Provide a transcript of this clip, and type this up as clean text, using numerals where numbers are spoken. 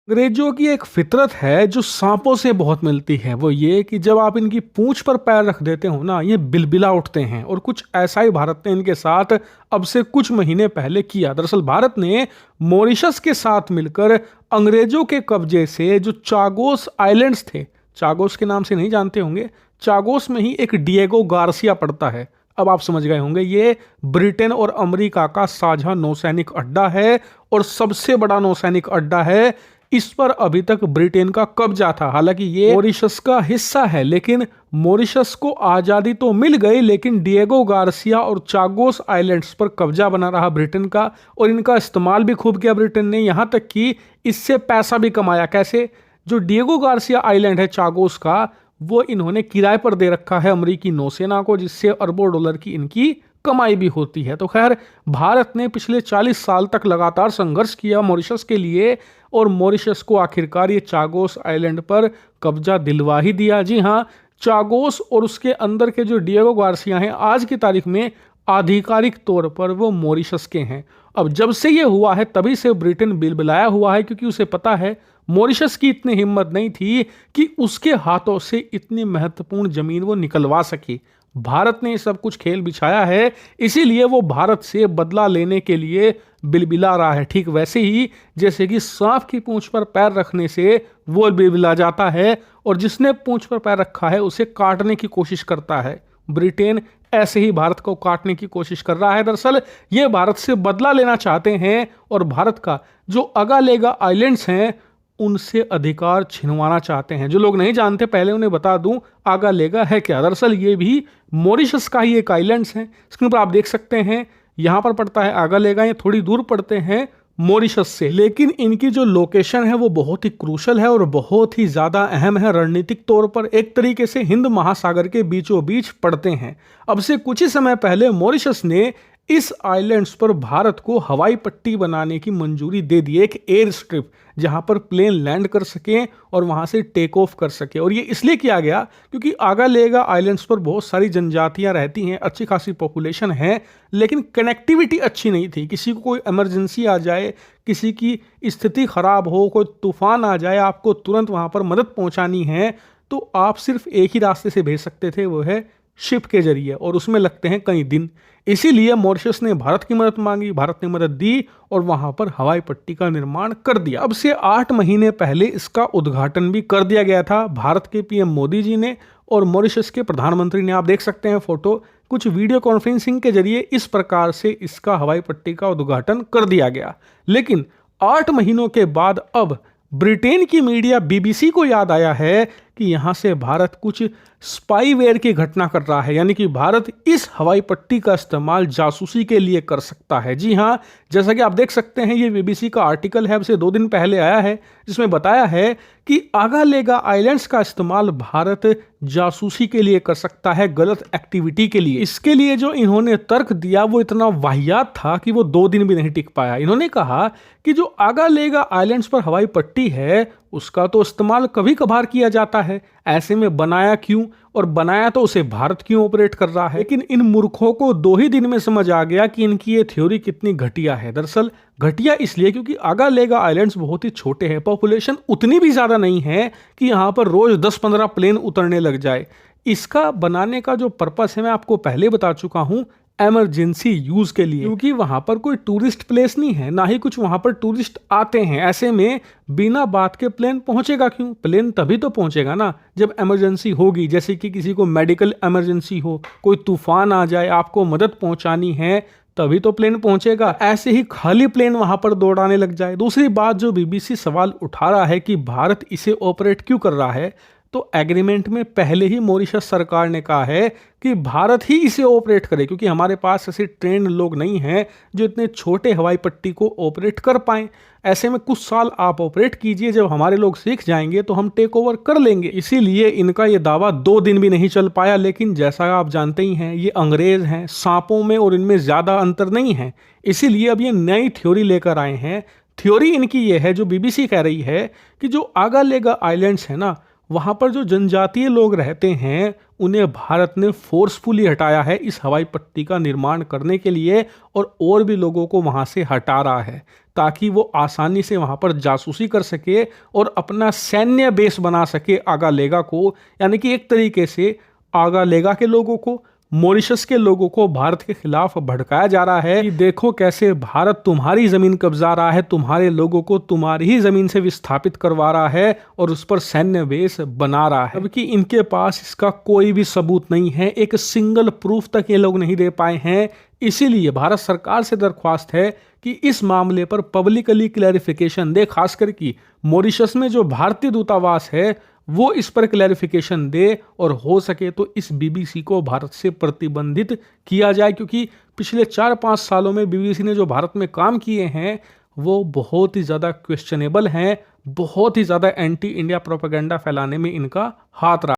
अंग्रेजों की एक फितरत है जो सांपों से बहुत मिलती है। वो ये कि जब आप इनकी पूंछ पर पैर रख देते हो ना, ये बिलबिला उठते हैं। और कुछ ऐसा ही भारत ने इनके साथ अब से कुछ महीने पहले किया। दरअसल भारत ने मॉरिशस के साथ मिलकर अंग्रेजों के कब्जे से जो चागोस आइलैंड्स थे, चागोस के नाम से नहीं जानते होंगे, चागोस में ही एक डिएगो गार्सिया पड़ता है। अब आप समझ गए होंगे, ये ब्रिटेन और अमेरिका का साझा नौसैनिक अड्डा है और सबसे बड़ा नौसैनिक अड्डा है। इस पर अभी तक ब्रिटेन का कब्जा था। हालांकि ये मॉरिशस का हिस्सा है, लेकिन मॉरिशस को आज़ादी तो मिल गई, लेकिन डिएगो गार्सिया और चागोस आइलैंड्स पर कब्जा बना रहा ब्रिटेन का। और इनका इस्तेमाल भी खूब किया ब्रिटेन ने, यहाँ तक कि इससे पैसा भी कमाया। कैसे? जो डिएगो गार्सिया आइलैंड है चागोस का, वो इन्होंने किराए पर दे रखा है अमेरिकी नौसेना को, जिससे अरबों डॉलर की इनकी कमाई भी होती है। तो खैर, भारत ने पिछले 40 साल तक लगातार संघर्ष किया मॉरिशस के लिए, और मॉरिशस को आखिरकार ये चागोस आइलैंड पर कब्जा दिलवा ही दिया। जी हाँ, चागोस और उसके अंदर के जो डिएगो गार्सिया हैं, आज की तारीख में आधिकारिक तौर पर वो मॉरिशस के हैं। अब जब से ये हुआ है तभी से ब्रिटेन बिलबिलाया हुआ है, क्योंकि उसे पता है मॉरिशस की इतनी हिम्मत नहीं थी कि उसके हाथों से इतनी महत्वपूर्ण जमीन वो निकलवा सके। भारत ने सब कुछ खेल बिछाया है, इसीलिए वो भारत से बदला लेने के लिए बिलबिला रहा है। ठीक वैसे ही जैसे कि सांप की पूंछ पर पैर रखने से वो बिलबिला जाता है, और जिसने पूंछ पर पैर रखा है उसे काटने की कोशिश करता है। ब्रिटेन ऐसे ही भारत को काटने की कोशिश कर रहा है। दरअसल ये भारत से बदला लेना चाहते हैं, और भारत का जो अगालेगा आइलैंड्स हैं उनसे अधिकार छिनवाना चाहते हैं। जो लोग नहीं जानते, पहले उन्हें बता दूं, आगालेगा है क्या। दरअसल ये भी मॉरिशस का ही एक आइलैंड्स है। स्क्रीन पर आप देख सकते हैं, यहाँ पर पड़ता है आगालेगा, ये थोड़ी दूर पड़ते हैं मॉरिशस से। लेकिन इनकी जो लोकेशन है वो बहुत ही क्रूशल है और बहुत ही ज़्यादा अहम है रणनीतिक तौर पर। एक तरीके से हिंद महासागर के बीचों बीच पड़ते हैं। अब से कुछ ही समय पहले मॉरिशस ने इस आइलैंड्स पर भारत को हवाई पट्टी बनाने की मंजूरी दे दी, एक एयर स्ट्रिप, जहां पर प्लेन लैंड कर सकें और वहां से टेक ऑफ कर सके। और ये इसलिए किया गया क्योंकि आगालेगा आइलैंड्स पर बहुत सारी जनजातियां रहती हैं, अच्छी खासी पॉपुलेशन है, लेकिन कनेक्टिविटी अच्छी नहीं थी। किसी को कोई इमरजेंसी आ जाए, किसी की स्थिति खराब हो, कोई तूफान आ जाए, आपको तुरंत वहां पर मदद पहुंचानी है, तो आप सिर्फ एक ही रास्ते से भेज सकते थे, वो है शिप के जरिए, और उसमें लगते हैं कई दिन। इसीलिए मॉरिशस ने भारत की मदद मांगी, भारत ने मदद दी और वहां पर हवाई पट्टी का निर्माण कर दिया। अब से 8 महीने पहले इसका उद्घाटन भी कर दिया गया था भारत के पीएम मोदी जी ने और मॉरिशस के प्रधानमंत्री ने। आप देख सकते हैं फोटो, कुछ वीडियो कॉन्फ्रेंसिंग के जरिए इस प्रकार से इसका हवाई पट्टी का उद्घाटन कर दिया गया। लेकिन 8 महीनों के बाद अब ब्रिटेन की मीडिया बीबीसी को याद आया है कि यहाँ से भारत कुछ स्पाईवेयर की घटना कर रहा है, यानी कि भारत इस हवाई पट्टी का इस्तेमाल जासूसी के लिए कर सकता है। जी हाँ, जैसा कि आप देख सकते हैं, ये बीबीसी का आर्टिकल है, अब से 2 दिन पहले आया है, जिसमें बताया है कि आगालेगा आइलैंड्स का इस्तेमाल भारत जासूसी के लिए कर सकता है, गलत एक्टिविटी के लिए। इसके लिए जो इन्होंने तर्क दिया वो इतना वाहियात था कि वो 2 दिन भी नहीं टिक पाया। इन्होंने कहा कि जो आगालेगा आइलैंड्स पर हवाई पट्टी है उसका तो इस्तेमाल कभी कभार किया जाता है, ऐसे में बनाया क्यों, और बनाया तो उसे भारत क्यों ऑपरेट कर रहा है। लेकिन इन मूर्खों को 2 ही दिन में समझ आ गया कि इनकी ये थ्योरी कितनी घटिया है। दरअसल घटिया इसलिए क्योंकि आगालेगा आइलैंड्स बहुत ही छोटे हैं, पॉपुलेशन उतनी भी ज्यादा नहीं है कि यहाँ पर रोज 10-15 प्लेन उतरने लग जाए। इसका बनाने का जो पर्पस है मैं आपको पहले बता चुका हूँ, इमरजेंसी यूज के लिए, क्योंकि वहां पर कोई टूरिस्ट प्लेस नहीं है, ना ही कुछ वहां पर टूरिस्ट आते हैं। ऐसे में बिना बात के प्लेन पहुंचेगा क्यों? प्लेन तभी तो पहुंचेगा ना जब इमरजेंसी होगी, जैसे कि किसी को मेडिकल इमरजेंसी हो, कोई तूफान आ जाए, आपको मदद पहुंचानी है, तभी तो प्लेन पहुंचेगा। ऐसे ही खाली प्लेन वहां पर दौड़ाने लग जाए। दूसरी बात जो बीबीसी सवाल उठा रहा है कि भारत इसे ऑपरेट क्यों कर रहा है, तो एग्रीमेंट में पहले ही मॉरिशस सरकार ने कहा है कि भारत ही इसे ऑपरेट करे, क्योंकि हमारे पास ऐसे ट्रेंड लोग नहीं हैं जो इतने छोटे हवाई पट्टी को ऑपरेट कर पाएं। ऐसे में कुछ साल आप ऑपरेट कीजिए, जब हमारे लोग सीख जाएंगे तो हम टेक ओवर कर लेंगे। इसीलिए इनका ये दावा 2 दिन भी नहीं चल पाया। लेकिन जैसा आप जानते ही हैं, ये अंग्रेज हैं, सांपों में और इनमें ज़्यादा अंतर नहीं है, इसीलिए अब ये नई थ्योरी लेकर आए हैं। थ्योरी इनकी ये है, जो बीबीसी कह रही है, कि जो आगालेगा आइलैंड्स है ना, वहाँ पर जो जनजातीय लोग रहते हैं उन्हें भारत ने फोर्सफुली हटाया है इस हवाई पट्टी का निर्माण करने के लिए, और भी लोगों को वहां से हटा रहा है ताकि वो आसानी से वहां पर जासूसी कर सके और अपना सैन्य बेस बना सके आगा लेगा को। यानी कि एक तरीके से आगा लेगा के लोगों को, मॉरिशस के लोगों को भारत के खिलाफ भड़काया जा रहा है कि देखो कैसे भारत तुम्हारी जमीन कब्जा रहा है, तुम्हारे लोगों को तुम्हारी ही जमीन से विस्थापित करवा रहा है और उस पर सैन्य बेस बना रहा है। जबकि इनके पास इसका कोई भी सबूत नहीं है, एक सिंगल प्रूफ तक ये लोग नहीं दे पाए हैं। इसीलिए भारत सरकार से दरख्वास्त है कि इस मामले पर पब्लिकली क्लैरिफिकेशन दे, खासकर कि मॉरिशस में जो भारतीय दूतावास है वो इस पर क्लैरिफिकेशन दे, और हो सके तो इस बीबीसी को भारत से प्रतिबंधित किया जाए, क्योंकि पिछले 4-5 सालों में बीबीसी ने जो भारत में काम किए हैं वो बहुत ही ज़्यादा क्वेश्चनेबल हैं, बहुत ही ज़्यादा एंटी इंडिया प्रोपेगेंडा फैलाने में इनका हाथ रहा।